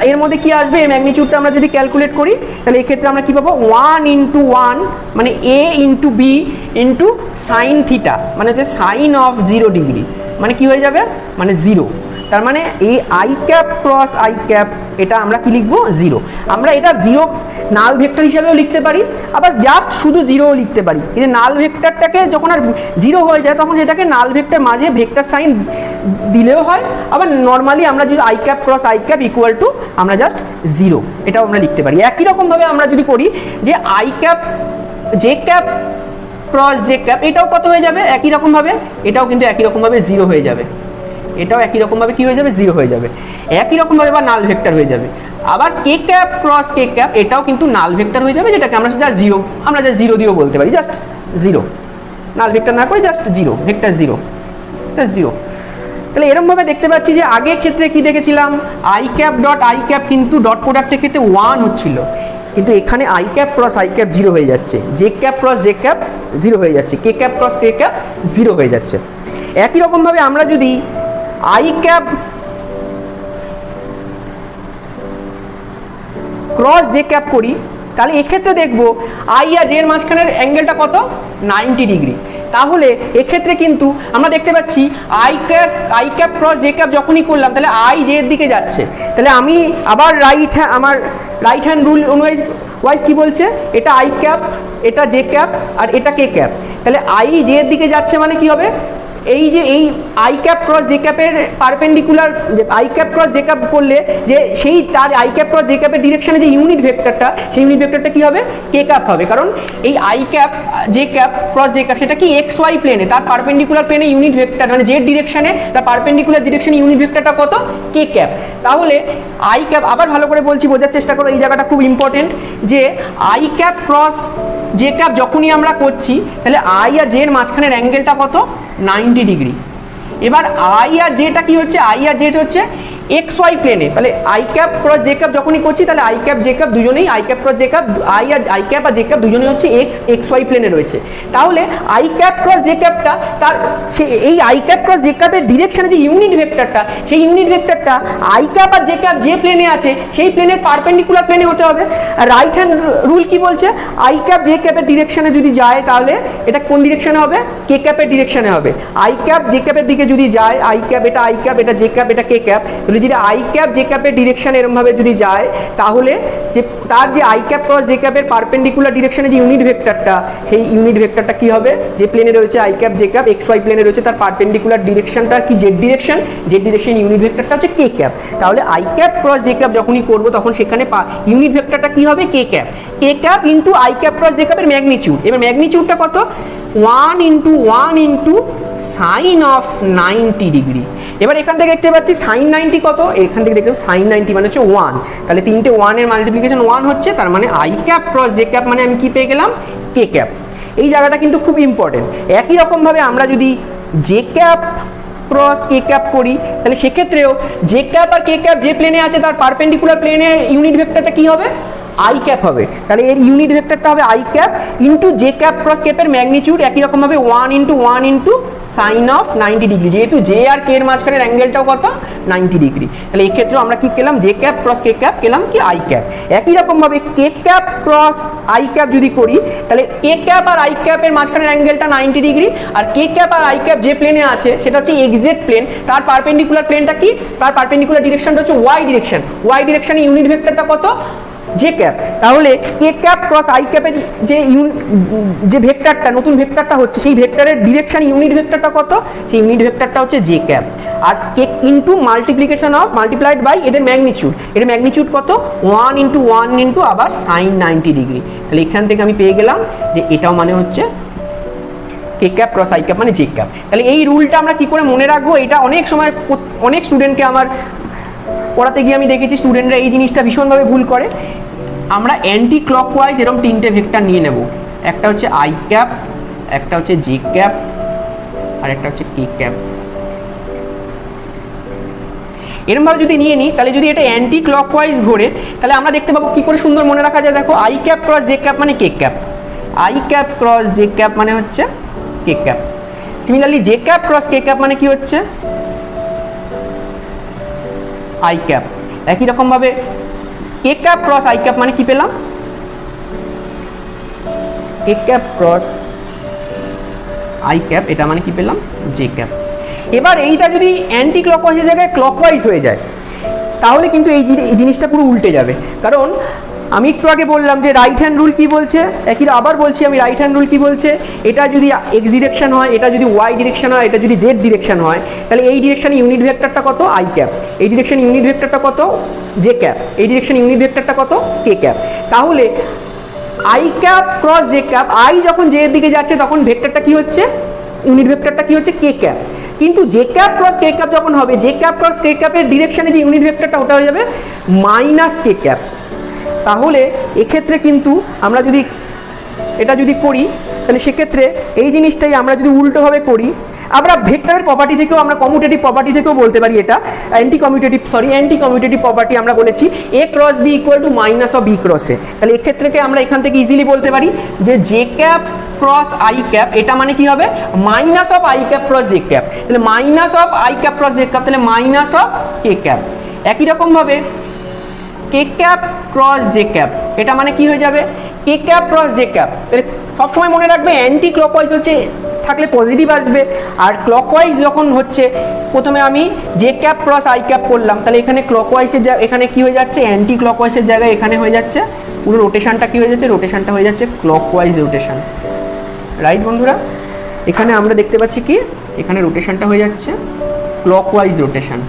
Speaker 1: এর মধ্যে কি আসবে, এই ম্যাগনিটিউডটা আমরা যদি ক্যালকুলেট করি তাহলে এক্ষেত্রে আমরা কি পাবো 1 ইন্টু 1 মানে A into B into sine theta, মানে হচ্ছে সাইন অফ 0 ডিগ্রি, মানে কি হয়ে যাবে, মানে 0। তার মানে এই I cap cross I cap এটা আমরা কি লিখবো 0। আমরা এটা 0 নাল ভেক্টর হিসাবেও লিখতে পারি, আবার জাস্ট শুধু 0ও লিখতে পারি। এই যে নাল ভেক্টরটাকে যখন আর 0 হয়ে যায় তখন সেটাকে নাল ভেক্টর মাঝে ভেক্টর সাইন দিলেও হয়। আবার নর্মালি আমরা যদি I cap cross I cap equal two আমরা জাস্ট 0 এটাও আমরা লিখতে পারি। একই রকমভাবে আমরা যদি করি যে I cap J cap cross J cap এটাও কত হয়ে যাবে, একই রকমভাবে এটাও কিন্তু একই রকমভাবে 0 হয়ে যাবে, এটাও একই রকমভাবে কি হয়ে যাবে, 0 হয়ে যাবে। একই রকমভাবে বা নাল ভেক্টর হয়ে যাবে। আবার কে ক্যাপ ক্রস কে ক্যাপ এটাও কিন্তু নাল ভেক্টর হয়ে যাবে, যেটাকে আমরা জাস্ট 0 আমরা জাস্ট 0 দিয়েও বলতে পারি, জাস্ট 0 নাল ভেক্টর না করে জাস্ট 0 ভেক্টর 0 জাস্ট 0। তাহলে এরকমভাবে দেখতে পাচ্ছি যে আগের ক্ষেত্রে কি দেখেছিলাম I cap dot I cap কিন্তু ডট প্রোডাক্টের ক্ষেত্রে 1 হচ্ছিল, কিন্তু এখানে I cap cross I cap zero হয়ে যাচ্ছে, J cap cross J cap zero হয়ে যাচ্ছে, K cap cross K cap zero হয়ে যাচ্ছে। একই রকমভাবে আমরা যদি I cap cross J cap করি তাহলে এক্ষেত্রে দেখবো আই আর জে এর মাঝখানের অ্যাঙ্গেলটা কত, 90 ডিগ্রি। তাহলে এক্ষেত্রে কিন্তু আমরা দেখতে পাচ্ছি I cap cross J cap যখনই করলাম তাহলে আই জে এর দিকে যাচ্ছে। তাহলে আমি আবার আমার রাইট হ্যান্ড রুল ওয়াইজ কি বলছে, এটা আই ক্যাপ, এটা জে ক্যাপ আর এটা কে ক্যাপ। তাহলে আই জে এর দিকে যাচ্ছে মানে কি হবে, এই যে এই আই ক্যাপ ক্রস জে ক্যাপের পারপেন্ডিকুলার, যে I cap cross J cap করলে যে সেই তার আই ক্যাপ ক্রস জে ক্যাপের ডিরেকশনে যে ইউনিট ভেক্টরটা, সেই ইউনিট ভেক্টরটা কি হবে, কে ক্যাপ হবে। কারণ এই I cap J cap cross J cap সেটা কি এক্স ওয়াই প্লেনে, তার পারপেন্ডিকুলার প্লেনে ইউনিট ভেক্টর মানে জেড ডিরেকশনে তার পারপেন্ডিকুলার ডিরেকশনে ইউনিট ভেক্টরটা কত, কে ক্যাপ। তাহলে আই ক্যাপ, আবার ভালো করে বলছি, বোঝার চেষ্টা করো, এই জায়গাটা খুব ইম্পর্টেন্ট, যে I cap cross J cap যখনই আমরা করছি তাহলে আই আর জে এর মাঝখানের অ্যাঙ্গেলটা কত, 90 ডিগ্রি। এবার আই আর জেটা কি হচ্ছে, আই আর জেড হচ্ছে এক্স ওয়াই প্লেনে। তাহলে I cap cross J cap যখনই করছি তাহলে আই ক্যাপ জে ক্যাপ দুজনেই, I cap cross J cap I cap আর জে ক্যাপ দুজনেই হচ্ছে এক্স ওয়াই প্লেনে রয়েছে। তাহলে আই ক্যাপ ক্রস জে ক্যাপটা তার এই আই ক্যাপ ক্রস জে ক্যাপের ডিরেকশনে যে ইউনিট ভেক্টরটা, সেই ইউনিট ভেক্টরটা আই ক্যাপ আর জে ক্যাপ যে প্লেনে আছে সেই প্লেনের পারপেন্ডিকুলার প্লেনে হতে হবে। আর রাইট হ্যান্ড রুল কি বলছে, আই ক্যাপ জে ক্যাপের ডিরেকশনে যদি যায় তাহলে এটা কোন ডিরেকশনে হবে, কে ক্যাপের ডিরেকশনে হবে। আই ক্যাপ জে ক্যাপের দিকে যদি যায়, আই ক্যাপ এটা জে ক্যাপ এটা কে ক্যাপ, তাহলে যদি আই ক্যাপ জে ক্যাপের ডিরেকশন এরকমভাবে যদি যায় তাহলে যে তার যে আই ক্যাপ ক্রস জে ক্যাপের পারপেন্ডিকুলার ডিরেকশনে যে ইউনিট ভেক্টরটা, সেই ইউনিট ভেক্টরটা কি হবে, যে প্লেনে রয়েছে I cap J cap X Y প্লেনে রয়েছে তার পারপেন্ডিকুলার ডিরেকশনটা কি Z direction, Z direction unit ভেক্টরটা হচ্ছে কে ক্যাপ। তাহলে I cap cross J cap যখনই করবো তখন সেখানে ইউনিট ভেক্টরটা কি হবে, K cap into I cap cross J ক্যাপের ম্যাগনিটিউড। এবার ম্যাগনিটিউডটা কত, 1 ইন্টু সাইন অফ 90 ডিগ্রি। এবার এখান থেকে দেখতে পাচ্ছি সাইন 90 কত, এখান থেকে দেখতে সাইন 90 মানে হচ্ছে 1, তাহলে তিনটে 1 এর মাল্টিপ্লিকেশন 1 হচ্ছে, তার মানে I cap cross J cap মানে আমি কি পেয়ে গেলাম, কে ক্যাপ। এই জায়গাটা কিন্তু খুব ইম্পর্টেন্ট। একই রকমভাবে আমরা যদি J cap cross K cap করি তাহলে সেক্ষেত্রেও জে ক্যাপ আর কে ক্যাপ যে প্লেনে আছে তার পারপেন্ডিকুলার প্লেনে ইউনিট ভেক্টরটা কি হবে, আই ক্যাপ হবে। তাহলে এর ইউনিট ভেক্টরটা হবে I cap into J cap cross ক্যাপের ম্যাগনিটিউড একই রকম ভাবে 1 ইন্টু সাইন অফ 90 ডিগ্রি, যেহেতু জে আর কে এর মাঝখানের অ্যাঙ্গেলটাও কত, 90 ডিগ্রি। তাহলে এই ক্ষেত্রে আমরা কি পেলাম, J cap cross K cap পেলাম কি আই ক্যাপ। একই রকম ভাবে K cap cross I cap যদি করি তাহলে কে ক্যাপ আর আই ক্যাপের মাঝখানের অ্যাঙ্গেলটা 90 ডিগ্রি, আর কে ক্যাপ আর আই ক্যাপ যে প্লেনে আছে সেটা হচ্ছে এক্সজেড প্লেন, তার পারপেন্ডিকুলার প্লেনটা কি, তার পারপেন্ডিকুলার ডিরেকশনটা হচ্ছে ওয়াই ডিরেকশনে ইউনিট ভেক্টরটা কত, জে ক্যাপ। তাহলে কে ক্যাপ ক্রস আই ক্যাপের যে ভেক্টরটা নতুন ভেক্টরটা হচ্ছে সেই ভেক্টরের ডিরেকশন ইউনিট ভেক্টরটা কত, সেই ইউনিট ভেক্টরটা হচ্ছে জে ক্যাপ। আর কে ইন্টু মাল্টিপ্লাইড বাই এদের ম্যাগনিটিউড কত, 1 ইন্টু আবার সাইন 90 ডিগ্রি। তাহলে এখান থেকে আমি পেয়ে গেলাম যে এটাও মানে হচ্ছে K cap cross I cap মানে জে ক্যাপ। তাহলে এই রুলটা আমরা কি করে মনে রাখবো, এটা অনেক সময় অনেক স্টুডেন্টকে আমার পড়াতে গিয়ে আমি দেখেছি স্টুডেন্টরা এই জিনিসটা ভীষণভাবে ভুল করে। আমরা অ্যান্টি ক্লকওয়াইজ এরকম তিনটে ভেক্টর নিয়ে নেব, একটা হচ্ছে আই ক্যাপ, একটা হচ্ছে জে ক্যাপ আর একটা হচ্ছে কে ক্যাপ। এরকমভাবে যদি নিয়ে নিই তাহলে যদি এটা অ্যান্টি ক্লকওয়াইজ ঘোরে তাহলে আমরা দেখতে পাবো কি করে সুন্দর মনে রাখা যায়। দেখো I cap cross J cap মানে K cap, I cap cross J cap মানে হচ্ছে K cap. Similarly J cap cross K cap মানে কি হচ্ছে আই ক্যাপ। একই রকম ভাবে K cap cross I cap মানে কি পেলাম, K cap cross I cap, এটা মানে কি পেলাম, জে ক্যাপ। এবার এইটা যদি অ্যান্টি ক্লকওয়াইজের জায়গায় ক্লকওয়াইজ হয়ে যায় তাহলে কিন্তু এই জিনিসটা পুরো উল্টে যাবে। কারণ আমি একটু আগে বললাম যে রাইট হ্যান্ড রুল কি বলছে, আবার বলছি আমি, রাইট হ্যান্ড রুল কি বলছে, এটা যদি এক্স ডিরেকশন হয়, এটা যদি ওয়াই ডিরেকশন হয়, এটা যদি জেড ডিরেকশন হয় তাহলে এই ডিরেকশনে ইউনিট ভেক্টরটা কত, আই ক্যাপ, এই ডিরেকশনে ইউনিট ভেক্টরটা কত, জে ক্যাপ, এই ডিরেকশনে ইউনিট ভেক্টরটা কত, কে ক্যাপ। তাহলে I cap cross J cap, I যখন জে এর দিকে যাচ্ছে তখন ভেক্টরটা কি হচ্ছে, ইউনিট ভেক্টরটা কি হচ্ছে, কে ক্যাপ। কিন্তু J cap cross K cap যখন হবে, জে ক্যাপ ক্রস কে ক্যাপের ডিরেকশনে যে ইউনিট ভেক্টরটা ওটা হয়ে যাবে মাইনাস কে ক্যাপ। তাহলে এক্ষেত্রে কিন্তু আমরা যদি এটা যদি করি তাহলে সেক্ষেত্রে এই জিনিসটাই আমরা যদি উল্টোভাবে করি, আমরা ভেক্টরের প্রপার্টি থেকেও আমরা কমিউটেটিভ প্রপার্টি থেকেও বলতে পারি, এটা অ্যান্টি কমিউটেটিভ প্রপার্টি আমরা বলেছি A cross B equal to minus of B cross A. তাহলে এক্ষেত্রে আমরা এখান থেকে ইজিলি বলতে পারি যে J cap cross I cap এটা মানে কি হবে minus of I cap cross J cap, তাহলে minus of I cap cross J cap, তাহলে মাইনাস অফ কে ক্যাপ। একই রকম ভাবে K cap cross J cap এটা মানে কি হয়ে যাবে K cap cross J cap. তাহলে সবসময় মনে রাখবে অ্যান্টি ক্লকওয়াইজ হচ্ছে থাকলে পজিটিভ আসবে, আর ক্লকওয়াইজ যখন হচ্ছে প্রথমে আমি J cap cross I cap করলাম, তাহলে এখানে ক্লকওয়াইজের এখানে কি হয়ে যাচ্ছে অ্যান্টি ক্লকওয়াইজের জায়গায় এখানে হয়ে যাচ্ছে পুরো রোটেশনটা কি হয়ে যাচ্ছে, রোটেশনটা হয়ে যাচ্ছে ক্লকওয়াইজ রোটেশন। রাইট বন্ধুরা, এখানে আমরা দেখতে পাচ্ছি কি এখানে রোটেশনটা হয়ে যাচ্ছে ক্লকওয়াইজ রোটেশন।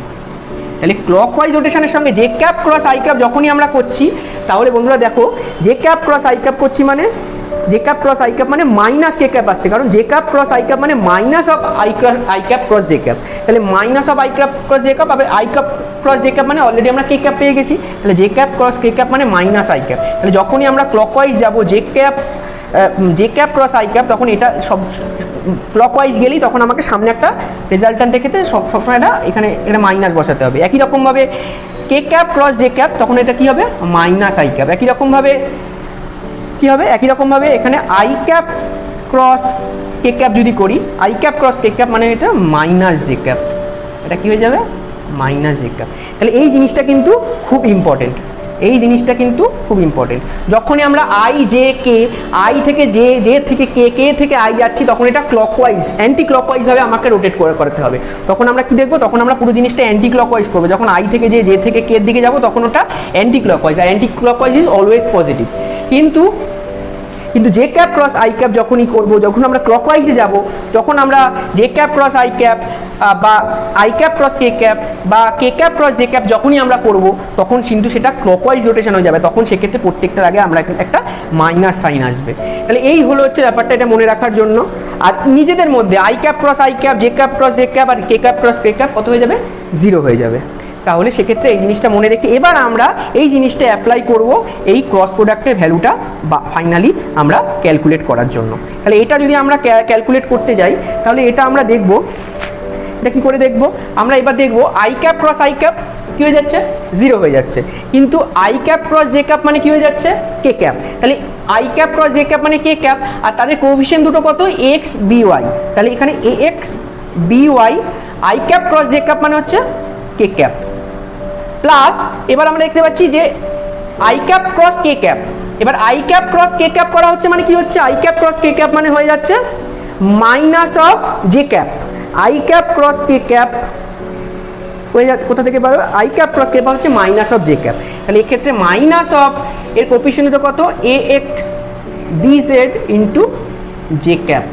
Speaker 1: তাহলে ক্লকওয়াইজ রোটেশনের সঙ্গে J cap cross I cap যখনই আমরা করছি, তাহলে বন্ধুরা দেখো J cap cross I cap করছি মানে J cap cross I cap মানে মাইনাস কে ক্যাপ আসছে, কারণ J cap cross I cap মানে minus of I cap cross J cap. তাহলে minus of I cap cross J cap, আবার I cap cross J cap মানে already আমরা কে cap পেয়ে গেছি, তাহলে J cap cross K cap মানে minus I cap. তাহলে যখনই আমরা ক্লকওয়াইজ যাব J cap cross I cap, তখন এটা সব ক্লকওয়াইজ গেলেই তখন আমাকে সামনে একটা রেজাল্ট্যান্টের ক্ষেত্রে সবসময় এটা এখানে এটা মাইনাস বসাতে হবে। একই রকমভাবে কে ক্যাপ ক্রস জে ক্যাপ তখন এটা কি হবে মাইনাস আই ক্যাপ। একই রকমভাবে কি হবে, একই রকমভাবে এখানে I cap cross K cap যদি করি, I cap cross K cap মানে এটা মাইনাস জে ক্যাপ, এটা কি হয়ে যাবে মাইনাস জে ক্যাপ। তাহলে এই জিনিসটা কিন্তু খুব ইম্পর্টেন্ট, এই জিনিসটা কিন্তু খুব ইম্পর্টেন্ট। যখনই আমরা আই জে কে, আই থেকে জে থেকে কে থেকে আই যাচ্ছি, তখন এটা ক্লকওয়াইজ অ্যান্টি ক্লকওয়াইজভাবে আমাকে রোটেট করতে হবে। তখন আমরা কি দেখবো, তখন আমরা পুরো জিনিসটা অ্যান্টি ক্লকওয়াইজ করবো। যখন আই থেকে জে থেকে কে দিকে যাবো তখন ওটা অ্যান্টি ক্লকওয়াইজ, আর anti clockwise is always positive. কিন্তু J cap cross I cap যখনই করবো, যখন আমরা ক্লকওয়াইজে যাব, যখন আমরা J cap cross I cap বা I cap cross K cap বা K cap cross J cap যখনই আমরা করব, তখন কিন্তু সেটা ক্লকওয়াইজ রোটেশন হয়ে যাবে। তখন সেক্ষেত্রে প্রত্যেকটার আগে আমরা একটা মাইনাস সাইন আসবে। তাহলে এই হলো হচ্ছে ব্যাপারটা, এটা মনে রাখার জন্য। আর নিজেদের মধ্যে I cap cross I cap, J cap cross J cap আর K cap cross K cap কত হয়ে যাবে 0 হয়ে যাবে। তাহলে সেক্ষেত্রে এই জিনিসটা মনে রেখে এবার আমরা এই জিনিসটা অ্যাপ্লাই করব এই ক্রস প্রোডাক্টের ভ্যালুটা বা ফাইনালি আমরা ক্যালকুলেট করার জন্য। তাহলে এটা যদি আমরা ক্যালকুলেট করতে যাই, তাহলে এটা আমরা দেখব, এটা কী করে দেখব, আমরা এবার দেখব I cap cross I cap কী হয়ে যাচ্ছে 0 হয়ে যাচ্ছে, কিন্তু I cap cross J cap মানে কী হয়ে যাচ্ছে কে ক্যাপ। তাহলে I cap cross J cap মানে কে ক্যাপ, আর তাদের কোএফিশিয়েন্ট দুটো কত এক্স বি ওয়াই। তাহলে এখানে A X B Y, I cap cross J cap মানে হচ্ছে কে ক্যাপ, প্লাস এবার আমরা দেখতে পাচ্ছি যে I cap cross K cap. এবার I cap cross K cap করা হচ্ছে মানে কি হচ্ছে, I cap cross K cap মানে হয়ে যাচ্ছে minus of J cap. I cap cross K cap হয়ে যাচ্ছে কোথা থেকে পাবে, I cap cross K cap হচ্ছে মাইনাস অফ জে ক্যাপ। তাহলে এক্ষেত্রে মাইনাস অফ এর কোএফিশিয়েন্ট কত A X B Z into J cap,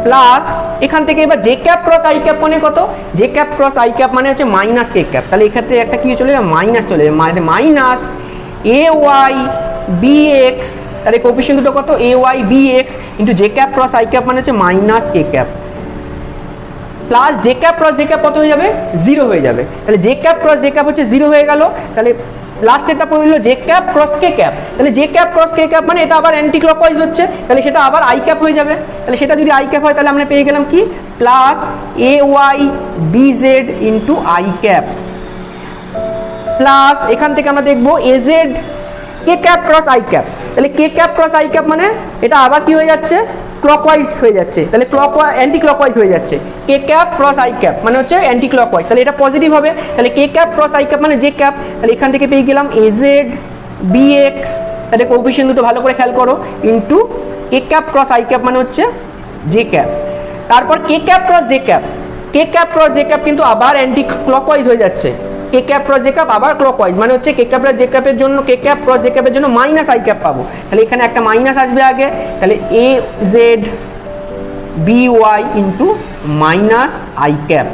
Speaker 1: plus এখান থেকে এবার J cap cross I cap মানে কত, J cap cross I cap মানে হচ্ছে মাইনাস কে ক্যাপ। তাহলে এক্ষেত্রে একটা কি চলে যাবে মাইনাস চলে যাবে, মানে মাইনাস এ ওয়াই বি এক্স, তাহলে কোএফিশিয়েন্ট দুটো কত A Y B X into J cap cross I cap মানে হচ্ছে minus K cap, plus J cap cross J cap কত হয়ে যাবে 0 হয়ে যাবে। তাহলে J cap cross J cap হচ্ছে 0 হয়ে গেল। তাহলে লাস্টেরটা পড়ে হলো J cap cross K cap, তাহলে J cap cross K cap মানে এটা আবার অ্যান্টি ক্লকওয়াইজ হচ্ছে, তাহলে সেটা আবার আই ক্যাপ হয়ে যাবে। তাহলে সেটা যদি আই ক্যাপ হয় তাহলে আমরা পেয়ে গেলাম কি plus A Y B Z into I cap, plus এখান থেকে আমরা দেখবো A Z K cap cross I cap. তাহলে K cap cross I cap মানে এটা আবার কি হয়ে যাচ্ছে ক্লকওয়াইজ হয়ে যাচ্ছে, তাহলে অ্যান্টি ক্লকওয়াইজ হয়ে যাচ্ছে। K cap cross I cap মানে হচ্ছে অ্যান্টি ক্লকওয়াইজ, তাহলে এটা পজিটিভ হবে। তাহলে K cap cross I cap মানে জে ক্যাপ, তাহলে এখান থেকে পেয়ে গেলাম এ জেড বি এক্স, তাহলে কোএফিশিয়েন্ট দুটো ভালো করে খেয়াল করো, into k cap cross I cap মানে হচ্ছে জে ক্যাপ। তারপর কে cap cross J cap, K cap cross J cap কিন্তু আবার অ্যান্টি ক্লকওয়াইজ হয়ে যাচ্ছে, K cap cross J cap আবার ক্লকওয়াইজ মানে হচ্ছে কে ক্যাপ জে ক্যাপের জন্য কে ক্যাপ ক্রস জে ক্যাপের জন্য মাইনাস আই ক্যাপ পাবো। তাহলে এখানে একটা মাইনাস আসবে আগে, তাহলে A Z B Y into minus I cap,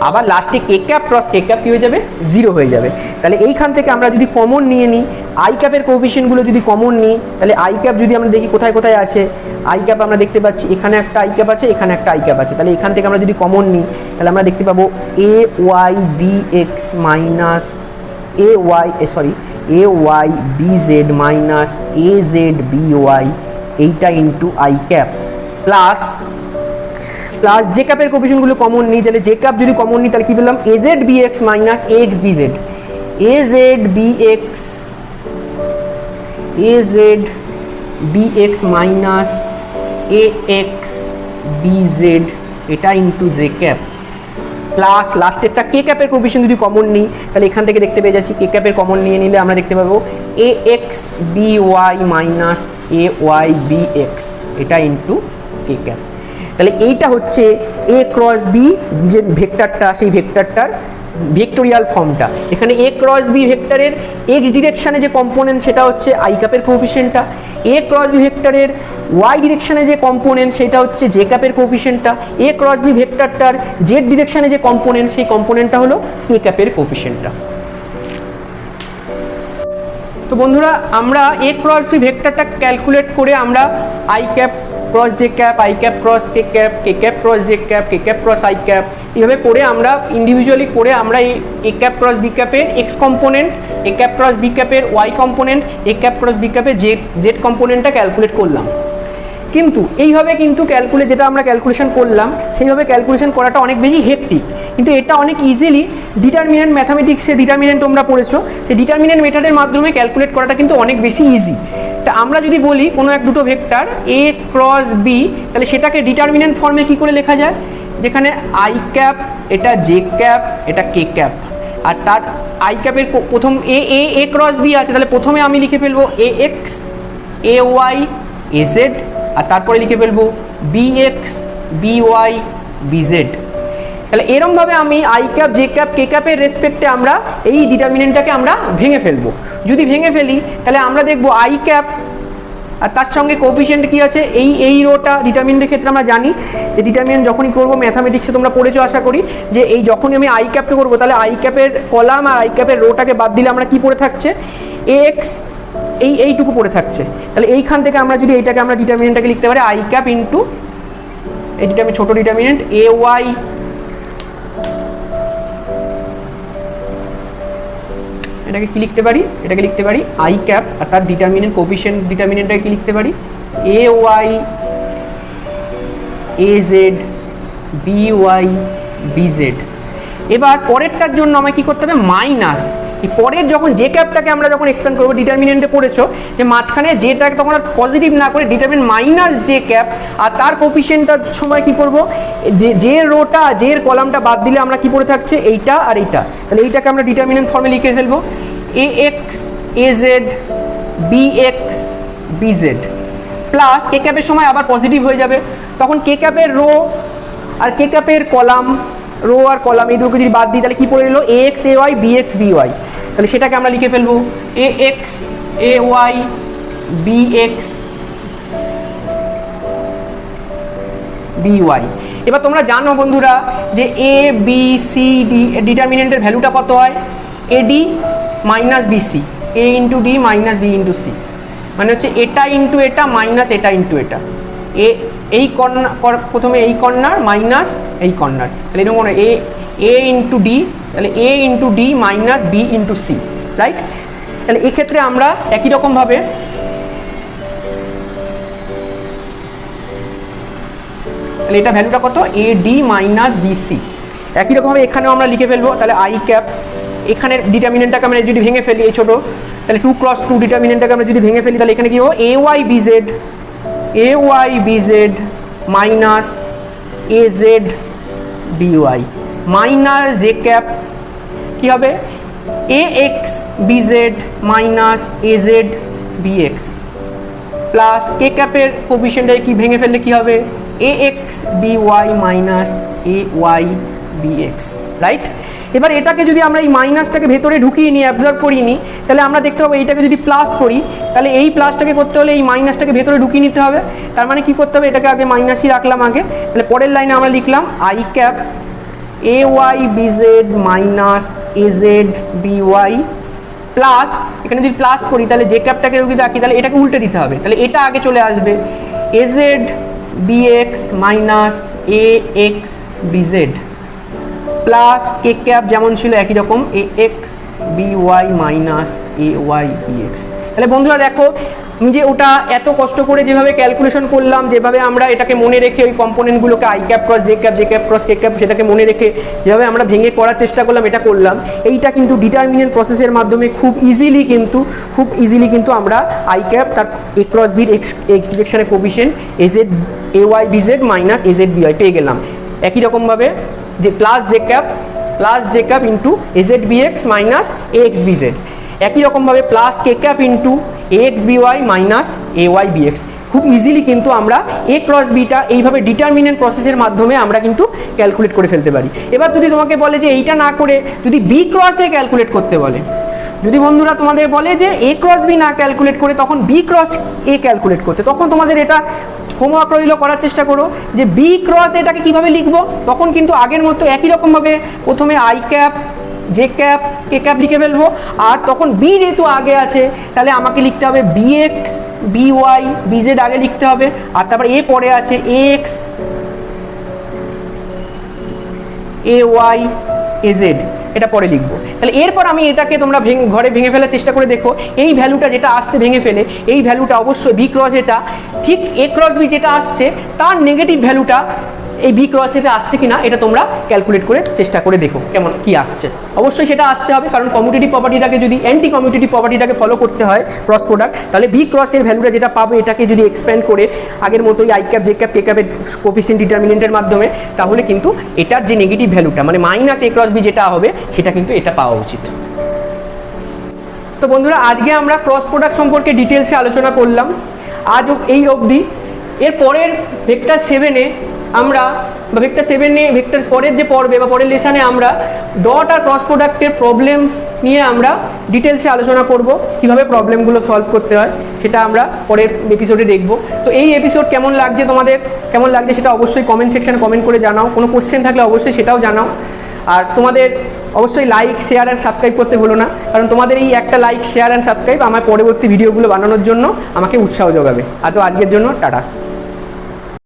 Speaker 1: আবার লাস্টে K cap cross K cap কী হয়ে যাবে 0 হয়ে যাবে। তাহলে এইখান থেকে আমরা যদি কমন নিয়ে নিই, আই ক্যাপের কোএফিশিয়েন্টগুলো যদি কমন নিই, তাহলে আই ক্যাপ যদি আমরা দেখি কোথায় কোথায় আছে, আই ক্যাপ আমরা দেখতে পাচ্ছি এখানে একটা আই ক্যাপ আছে, এখানে একটা আই ক্যাপ আছে। তাহলে এখান থেকে আমরা যদি কমন নিই তাহলে আমরা দেখতে পাবো A Y B X minus A Y B Z minus A Z B Y, এইটা into I cap, plus plus J ক্যাপের কোফিশিয়েন্টগুলো কমন নিই, তাহলে জে ক্যাপ যদি কমন নিই তাহলে কী পেলাম এজেড বি এক্স মাইনাস এ X B Z, A Z B X minus এ এক্স বি জেড এটা ইন্টু জে ক্যাপ প্লাস লাস্টেরটা কে ক্যাপের কোফিশিয়েন্ট যদি কমন নিই তাহলে এখান থেকে দেখতে পেয়ে যাচ্ছি কে ক্যাপের কমন নিয়ে নিলে আমরা দেখতে পাবো এ এক্স বি ওয়াই মাইনাস এ ওয়াই বি এক্স এটা ইন্টু কে ক্যাপ। তাহলে এইটা হচ্ছে এ ক্রস বি যে ভেক্টরটা, সেই ভেক্টরটার ভেক্টোরিয়াল ফর্মটা। এখানে এ ক্রস বি ভেক্টরের এক্স ডিরেকশানে যে কম্পোনেন্ট সেটা হচ্ছে আই ক্যাপের কোফিশিয়েন্টটা, এ ক্রস বি ভেক্টরের ওয়াই ডিরেকশানে যে কম্পোনেন্ট সেটা হচ্ছে জে ক্যাপের কোফিশিয়েন্টটা, এ ক্রস বি ভেক্টরটার জেড ডিরেকশানে যে কম্পোনেন্ট সেই কম্পোনেন্টটা হলো কে ক্যাপের কোফিশিয়েন্টটা। তো বন্ধুরা আমরা এ ক্রস বি ভেক্টরটা ক্যালকুলেট করে আমরা I cap cross J cap, I cap cross K cap cross J cap, K cap cross I cap, এইভাবে করে আমরা ইন্ডিভিজুয়ালি করে আমরা এই এ ক্যাপ ক্রস বি ক্যাপের X component, A cap cross B ক্যাপের Y component, A cap cross B ক্যাপের Z কম্পোনেন্টটা ক্যালকুলেট করলাম। কিন্তু এইভাবে কিন্তু যেটা আমরা ক্যালকুলেশন করলাম সেইভাবে ক্যালকুলেশন করাটা অনেক বেশি হেক্টিক, কিন্তু এটা অনেক ইজিলি ডিটারমিনেন্ট ম্যাথামেটিক্সে ডিটারমিনেন্ট তোমরা পড়েছো, সেই ডিটারমিনেন্ট মেথডের মাধ্যমে ক্যালকুলেট করাটা কিন্তু অনেক বেশি ইজি। তা আমরা যদি বলি কোনো এক দুটো ভেক্টর এ ক্রস বি তাহলে সেটাকে ডিটারমিনেন্ট ফর্মে কী করে লেখা যায়, যেখানে আই ক্যাপ এটা জে ক্যাপ এটা কে ক্যাপ, আর তার আই ক্যাপের প্রথম এ ক্রস বি আছে তাহলে প্রথমে আমি লিখে ফেলবো A X A Y A Z, আর তারপরে লিখে ফেলবো B X B Y B Z. তাহলে এরমভাবে আমি আই ক্যাপ জে ক্যাপ কে ক্যাপের রেসপেক্টে আমরা এই ডিটারমিনেন্টটাকে আমরা ভেঙে ফেলবো। যদি ভেঙে ফেলি তাহলে আমরা দেখবো আই ক্যাপ আর তার সঙ্গে কোফিশিয়েন্ট কী আছে এই রোটা ডিটারমিনেন্টের ক্ষেত্রে আমরা জানি যে ডিটারমিনেন্ট যখনই করবো ম্যাথামেটিক্সে তোমরা পড়েছো আশা করি, যে এই যখনই আমি আই ক্যাপকে করবো তাহলে আই ক্যাপের কলাম আর আই ক্যাপের রোটাকে বাদ দিলে আমরা কি পড়ে থাকছে এ এক্স এইটুকু পড়ে থাকছে। তাহলে এইখান থেকে আমরা যদি এইটাকে আমরা ডিটারমিনেন্টটাকে লিখতে পারি আই ক্যাপ ইন্টু এই ছোটো ডিটারমিনেন্ট এ ওয়াই এটাকে কি লিখতে পারি, এটাকে লিখতে পারি আই ক্যাপ আর তার ডিটারমিনেন্ট কোফিশিয়েন্ট ডিটারমিনেন্টটাকে কি লিখতে পারি A Y A Z B Y B Z. এবার পরেরটার জন্য আমায় কী করতে হবে মাইনাস, এই পরের যখন জে ক্যাপটাকে আমরা যখন এক্সপ্যান্ড করবো ডিটারমিনেন্টে পড়েছো যে মাঝখানে যেটাকে তখন আর পজিটিভ না করে ডিটারমিনেন্ট মাইনাস জে ক্যাপ আর তার কোফিশিয়েন্টটার সময় কী করবো যে রোটা জের কলামটা বাদ দিলে আমরা কি পড়ে থাকছে এইটা আর এইটা, তাহলে এইটাকে আমরা ডিটারমিনেন্ট ফর্মে লিখে ফেলবো A X A Z B X B Z plus K ক্যাপের সময় আবার পজিটিভ হয়ে যাবে, তখন কে ক্যাপের রো আর কে ক্যাপের কলাম রো আর কলাম এই দুটোকে যদি বাদ দিই তাহলে কী পড়ে এলো A X A Y B X B Y. তাহলে সেটাকে আমরা লিখে ফেলবো A X A Y B X B Y. এবার তোমরা জানো বন্ধুরা যে এ বি সি ডি ডিটারমিনেন্টের ভ্যালুটা কত হয় A D minus B C, A into D minus B into C, মানে হচ্ছে এটা ইন্টু এটা মাইনাস এটা ইন্টু এটা, এই কর্নার প্রথমে এই কর্নার মাইনাস এই কর্নার, তাহলে এরকম এ ইন্টু ডি, তাহলে A into D minus B into C, right. তাহলে এক্ষেত্রে আমরা একই রকমভাবে তাহলে এটা ভ্যালুটা কত A D minus B C, একই রকমভাবে এখানেও আমরা লিখে ফেলবো তাহলে আই ক্যাপ এখানের ডিটারমিনেন্টটাকে আমরা যদি ভেঙে ফেলি এই ছোটো তাহলে 2 × 2 ডিটারমিনেন্টটাকে আমরা যদি ভেঙে ফেলি তাহলে এখানে কী হবো A Y B Z minus A Z B Y minus J cap কী হবে A X B Z minus A Z B X plus K ক্যাপের কোফিশিয়েন্টটাকে কি ভেঙে ফেললে কী হবে A X B Y minus A Y B X, right. এবার এটাকে যদি আমরা এই মাইনাসটাকে ভেতরে ঢুকিয়ে নিই অ্যাবজর্ব করিয়ে নিই তাহলে আমরা দেখতে পাবো এইটাকে যদি প্লাস করি তাহলে এই প্লাসটাকে করতে হলে এই মাইনাসটাকে ভেতরে ঢুকিয়ে নিতে হবে, তার মানে কী করতে হবে এটাকে আগে মাইনাসই রাখলাম আগে, তাহলে পরের লাইনে আমরা লিখলাম I cap A Y B Z minus A Z B Y plus এখানে যদি প্লাস করি তাহলে যে ক্যাপটাকে যদি রাখি তাহলে এটাকে উল্টে দিতে হবে, তাহলে এটা আগে চলে আসবে A Z B X minus A X B Z plus K cap যেমন ছিল একই রকম A X B Y minus A Y B X. তাহলে বন্ধুরা দেখো আমি যে ওটা এত কষ্ট করে যেভাবে ক্যালকুলেশন করলাম, যেভাবে আমরা এটাকে মনে রেখে ওই কম্পোনেন্টগুলোকে I cap cross J cap cross K cap সেটাকে মনে রেখে যেভাবে আমরা ভেঙে করার চেষ্টা করলাম, এটা করলাম, এইটা কিন্তু ডিটারমিনেন্ট প্রসেসের মাধ্যমে খুব ইজিলি কিন্তু আমরা আই ক্যাপ তার এ ক্রস বির এক্স ডিরেকশনের coefficient a z a y b z minus a z b y পেয়ে গেলাম। একই রকমভাবে যে plus J cap into a z b x minus এ এক্স বিজেড, একই রকমভাবে plus K cap into a x b y minus A y b x. খুব ইজিলি কিন্তু আমরা এ ক্রস বিটা এইভাবে ডিটারমিনেন্ট প্রসেসের মাধ্যমে আমরা কিন্তু ক্যালকুলেট করে ফেলতে পারি। এবার যদি তোমাকে বলে যে এইটা না করে যদি বি ক্রসে ক্যালকুলেট করতে বলে, যদি বন্ধুরা তোমাদের বলে যে এ ক্রস বি না ক্যালকুলেট করে তখন বি ক্রস এ ক্যালকুলেট করতে, তখন তোমাদের এটা হোমওয়ার্ক রইল, করার চেষ্টা করো যে বি ক্রস এটাকে কিভাবে লিখবো। তখন কিন্তু আগের মতো একই রকমভাবে প্রথমে I cap J cap K cap লিখে ফেলবো, আর তখন বি যেহেতু আগে আছে তাহলে আমাকে লিখতে হবে B X B Y B Z আগে লিখতে হবে, আর তারপর এ পরে আছে A X A Y A Z, এটা পরে লিখবো। তাহলে এরপর আমি এটাকে তোমরা ঘরে ভেঙে ফেলার চেষ্টা করে দেখো, এই ভ্যালুটা যেটা আসছে ভেঙে ফেলে, এই ভ্যালুটা অবশ্যই বি ক্রস এটা ঠিক এ ক্রস বি যেটা আসছে তার নেগেটিভ ভ্যালুটা এই বি ক্রস এতে আসছে কিনা এটা তোমরা ক্যালকুলেট করে চেষ্টা করে দেখো কেমন কি আসছে। অবশ্যই সেটা আসতে হবে, কারণ কমিউটেটিভ প্রপার্টিটাকে যদি অ্যান্টি কমিউটেটিভ প্রপার্টিটাকে ফলো করতে হয় ক্রস প্রোডাক্ট, তাহলে বি ক্রসের ভ্যালুটা যেটা পাবো এটাকে যদি এক্সপ্যান্ড করে আগের মতোই আই ক্যাপ জে ক্যাপ কে ক্যাপের কোফিশিয়েন্ট ডিটারমিনেন্টের মাধ্যমে, তাহলে কিন্তু এটার যে নেগেটিভ ভ্যালুটা মানে মাইনাস এ ক্রস বি যেটা হবে সেটা কিন্তু এটা পাওয়া উচিত। তো বন্ধুরা আজকে আমরা ক্রস প্রোডাক্ট সম্পর্কে ডিটেলসে আলোচনা করলাম আজ এই অবধি। এর পরের ভেক্টর 7-এ আমরা বা ভেক্টর 7-এ ভেক্টর পরের যে পড়বে বা পরের লেসনে আমরা ডট আর ক্রস প্রোডাক্টের প্রবলেমস নিয়ে আমরা ডিটেলসে আলোচনা করব, কিভাবে প্রবলেমগুলো সলভ করতে হয় সেটা আমরা পরের এপিসোডে দেখব। তো এই এপিসোড কেমন লাগছে তোমাদের, কেমন লাগছে সেটা অবশ্যই কমেন্ট সেকশনে কমেন্ট করে জানাও, কোনো কোশ্চেন থাকলে অবশ্যই সেটাও জানাও। আর তোমাদের অবশ্যই লাইক শেয়ার অ্যান্ড সাবস্ক্রাইব করতে ভুলো না, কারণ তোমাদের এই একটা লাইক শেয়ার অ্যান্ড সাবস্ক্রাইব আমার পরবর্তী ভিডিওগুলো বানানোর জন্য আমাকে উৎসাহ যোগাবে। আর তো আজকের জন্য টাটা।